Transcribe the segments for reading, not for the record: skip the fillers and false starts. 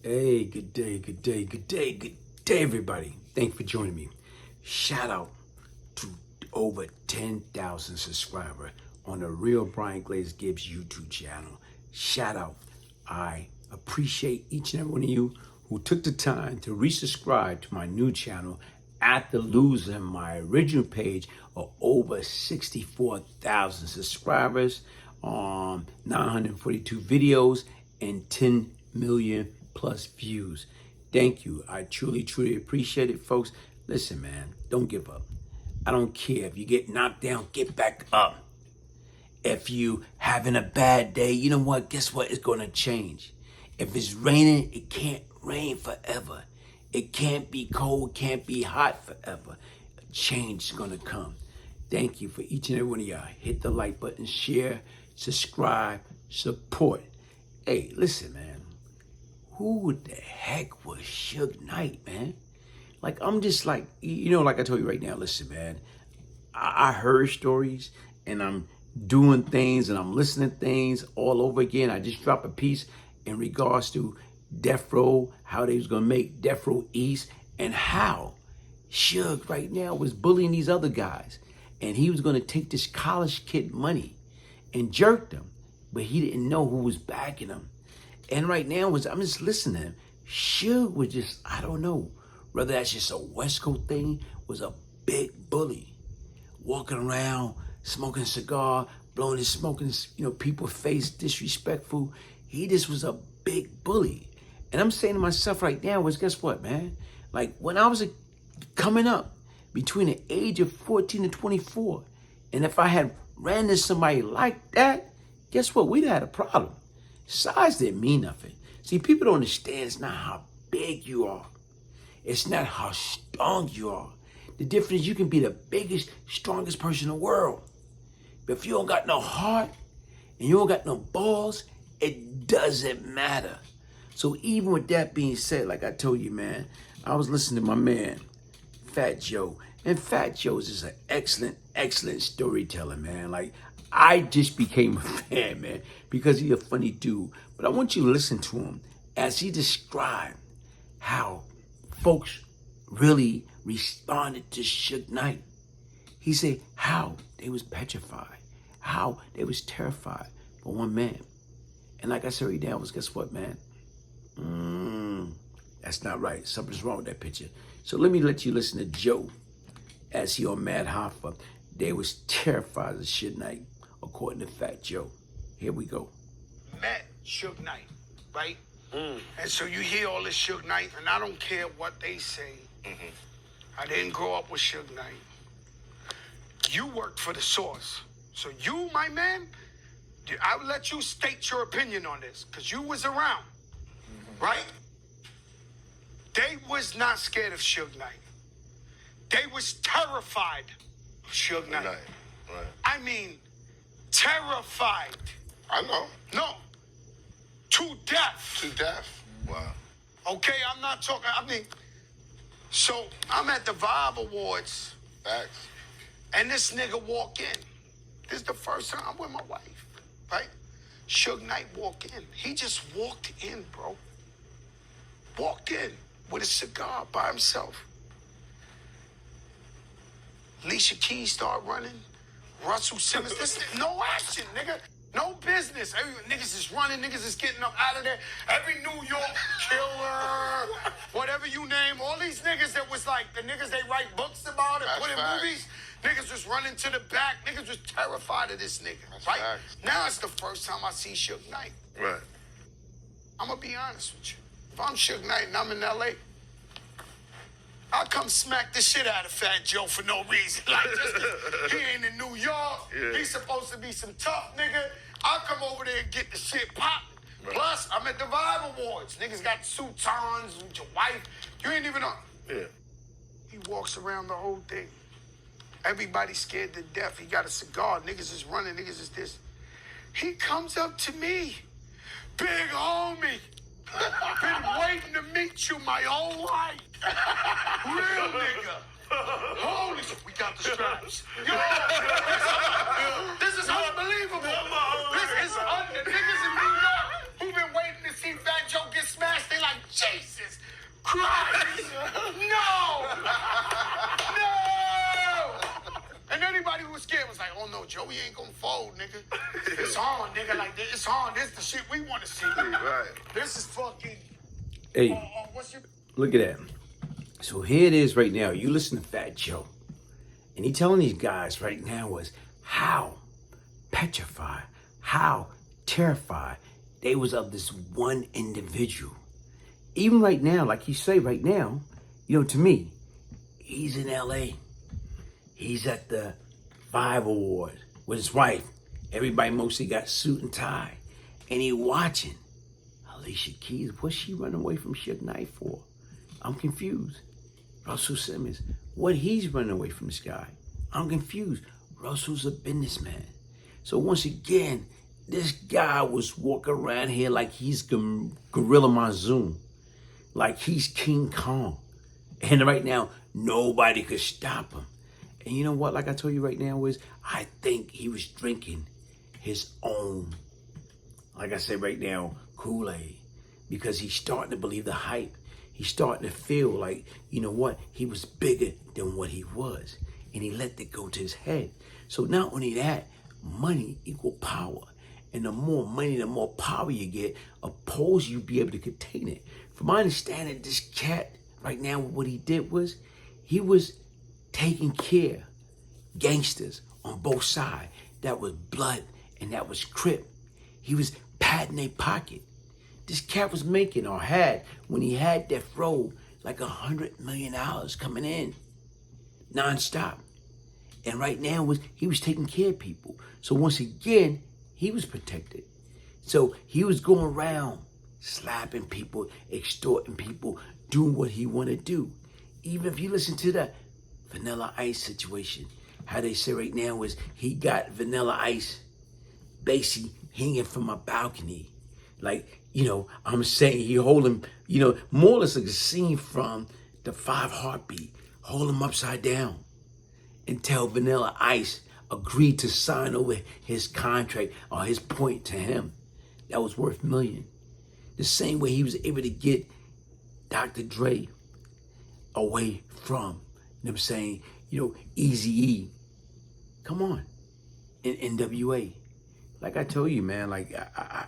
Hey, good day, everybody. Thanks for joining me. Shout out to over 10,000 subscribers on the Real Bryant Glaze Gibbs YouTube channel. Shout out. I appreciate each and every one of you who took the time to resubscribe to my new channel after losing my original page of over 64,000 subscribers, 942 videos, and 10 million plus views. Thank you. I truly appreciate it, folks. Listen, man, don't give up. I don't care if you get knocked down, get back up. If you having a bad day, you know what? Guess what? It's gonna change. If it's raining, it can't rain forever. It can't be cold, can't be hot forever. Change is gonna come. Thank you for each and every one of y'all. Hit the like button, share, subscribe, support. Hey, listen, man. Who the heck was Suge Knight, man? Like, I'm just like, like I told you right now, listen, man. I heard stories and I'm doing things and I'm listening to things all over again. I just dropped a piece in regards to Death Row, how they was gonna make Death Row East, and how Suge right now was bullying these other guys. And he was gonna take this college kid money and jerk them, but he didn't know who was backing him. And right now, I'm just listening to him. Suge was just, I don't know, whether that's just a West Coast thing, was a big bully. Walking around, smoking a cigar, blowing his smoke in his, people's face, disrespectful. He just was a big bully. And I'm saying to myself right now, guess what, man? Like, when I was coming up between the age of 14 and 24, and if I had ran into somebody like that, guess what? We'd have had a problem. Size didn't mean nothing. See, people don't understand it's not how big you are. It's not how strong you are. The difference is you can be the biggest, strongest person in the world. But if you don't got no heart and you don't got no balls, it doesn't matter. So even with that being said, like I told you, man, I was listening to my man, Fat Joe. And Fat Joe is just an excellent storyteller, man. Like, I just became a fan, man, because he's a funny dude. But I want you to listen to him as he described how folks really responded to Suge Knight. He said how they was petrified, how they was terrified for one man. And like I said right now, guess what, man? That's not right. Something's wrong with that picture. So let you listen to Joe as he on Mad Hoffa. They was terrified of Suge Knight, according to Fat Joe. Here we go. Met Suge Knight, right? And so you hear all this Suge Knight, and I don't care what they say. I didn't grow up with Suge Knight. You worked for the source. So you, my man, I'll let you state your opinion on this, because you was around, right? They was not scared of Suge Knight. They was terrified of Suge Knight. Right. I mean, terrified. I know. No. To death. To death. Wow. Okay, I'm not talking, so I'm at the Vibe Awards. Facts. And this nigga walk in. This is the first time I'm with my wife, right? Suge Knight walk in. He just walked in, bro. Walked in with a cigar by himself. Alicia Keys start running. Russell Simmons. This no action, nigga. No business. Niggas is running. Niggas is getting up out of there. Every New York killer, whatever you name, all these niggas that was like the niggas they write books about and put in movies. Niggas was running to the back. Niggas was terrified of this nigga. That's right? Facts. Now it's the first time I see Suge Knight. Right. I'm gonna be honest with you. If I'm Suge Knight and I'm in LA, I'll come smack the shit out of Fat Joe for no reason. Like, just 'cause he ain't in New York. Yeah. He's supposed to be some tough nigga. I'll come over there and get the shit popped. Right. Plus, I'm at the Vibe Awards. Niggas got suits on with your wife. You ain't even on. Yeah. He walks around the whole thing. Everybody's scared to death. He got a cigar. Niggas is running. Niggas is this. He comes up to me. Big homie. Been waiting to meet you my whole life. Real nigga. Holy shit, we got the straps. Yo, this is unbelievable. This is the niggas in New York who've been waiting to see Fat Joe get smashed. They like, Christ! No! No! And anybody who was scared was like, oh no, Joey ain't gonna fold, nigga. It's on, nigga. Like, it's on. This the shit we want to see. Right. This is fucking... Hey, what's your... look at that. So here it is right now. You listen to Fat Joe. And he telling these guys right now was how petrified, how terrified they was of this one individual. Even right now, like you say right now, you know, to me, he's in LA. He's at the Vibe Award with his wife. Everybody mostly got suit and tie. And he watching Alicia Keys. What's she running away from Suge Knight for? I'm confused. Russell Simmons, what he's running away from this guy? I'm confused. Russell's a businessman. So once again, this guy was walking around here like he's Gorilla Monsoon, like he's King Kong. And right now, nobody could stop him. And you know what, like I told you right now, is I think he was drinking his own, like I said right now, Kool-Aid, because he's starting to believe the hype. He's starting to feel like, you know what, he was bigger than what he was. And he let it go to his head. So not only that, money equal power. And the more money, the more power you get, opposed you be able to contain it. From my understanding, this cat, right now, what he did was, he was taking care gangsters on both sides. That was Blood and that was Crip. He was patting their pocket. This cat was making, or had, when he had Death Row, like $100 million coming in, nonstop. And right now, he was taking care of people. So once again, he was protected. So he was going around slapping people, extorting people, doing what he wanted to do. Even if you listen to the Vanilla Ice situation, how they say right now is he got Vanilla Ice basically hanging from a balcony. Like, you know, I'm saying he hold him, you know, more or less like a scene from the 5 Heartbeat. Hold him upside down until Vanilla Ice agreed to sign over his contract or his point to him. That was worth $1 million. The same way he was able to get Dr. Dre away from, you know what I'm saying, you know, Eazy-E. Come on. In NWA. Like I told you, man, like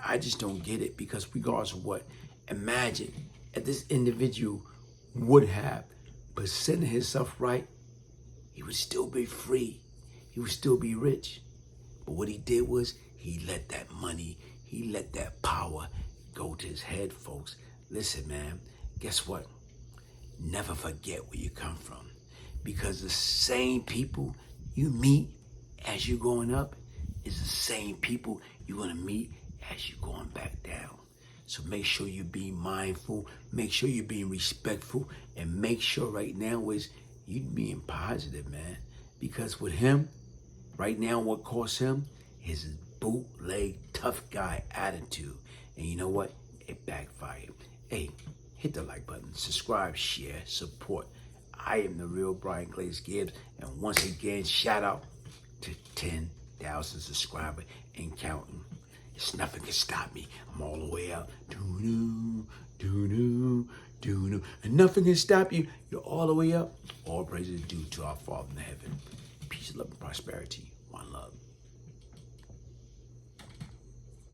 I just don't get it, because regardless of what, imagine if this individual would have presented himself right, he would still be free. He would still be rich. But what he did was he let that money, he let that power go to his head, folks. Listen, man, guess what? Never forget where you come from, because the same people you meet as you're going up is the same people you're going to meet as you're going back down. So make sure you're being mindful, make sure you're being respectful, and make sure right now is you being positive, man. Because with him, right now what cost him is his bootleg tough guy attitude. And you know what? It backfired. Hey, hit the like button, subscribe, share, support. I am the real Bryant Glaze Gibbs. And once again, shout out to 10,000 subscribers and counting. It's nothing can stop me. I'm all the way up. Do-do, do-do, do-do. And nothing can stop you. You're all the way up. All praises due to our Father in heaven. Peace, love, and prosperity. One love.